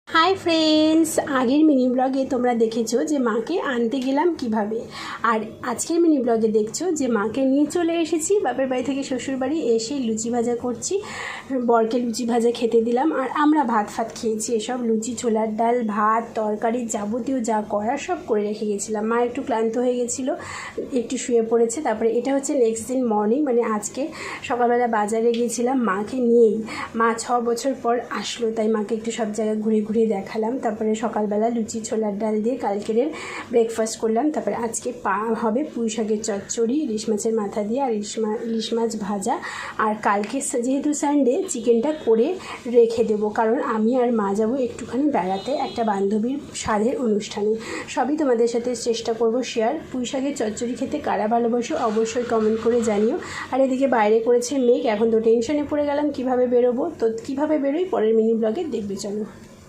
Hi friends, আগের mini ব্লগে তোমরা দেখেছো যে মাকে আনতে গেলাম কিভাবে, আর আজকের মিনি ব্লগে দেখছো যে মাকে নিয়ে চলে এসেছি বাপের বাড়ি থেকে শ্বশুর বাড়ি। এসে লুচি ভাজা করছি, বরকে লুচি ভাজা খেতে দিলাম, আর আমরা ভাত খেয়েছি। এসব লুচি, ছোলার ডাল, ভাত, তরকারি, যাবতীয় যা করার সব করে রেখে গেছিলাম। মা একটু ক্লান্ত হয়ে গেছিলো, একটু শুয়ে পড়েছে। তারপরে এটা হচ্ছে নেক্সট দিন মর্নিং, মানে আজকে সকালবেলা বাজারে গিয়েছিলাম মাকে নিয়েই। মা 6 বছর পর আসলো, তাই মাকে একটু সব জায়গায় ঘুরে ঘুরে দেখালাম। তারপরে সকালবেলা লুচি ছোলার ডাল দিয়ে কালকের ব্রেকফাস্ট করলাম। তারপরে আজকে হবে পুঁই শাকের চচ্চড়ি, ইলিশ মাছের মাথা দিয়ে, আর ইলিশ মাছ ভাজা। আর কালকে যেহেতু সানডে, চিকেনটা করে রেখে দেবো, কারণ আমি আর মা যাবো একটুখানি বেড়াতে একটা বান্ধবীর সাধের অনুষ্ঠানে। সবই তোমাদের সাথে চেষ্টা করব শেয়ার। পুঁই শাকের চচ্চড়ি খেতে কারা ভালোবাসো অবশ্যই কমেন্ট করে জানিও। আর এদিকে বাইরে করেছে মেঘ, এখন তো টেনশনে পড়ে গেলাম কীভাবে বেরোবো। তো কীভাবে বেরোই পরের মিনি ব্লগে দেখবে, চলো।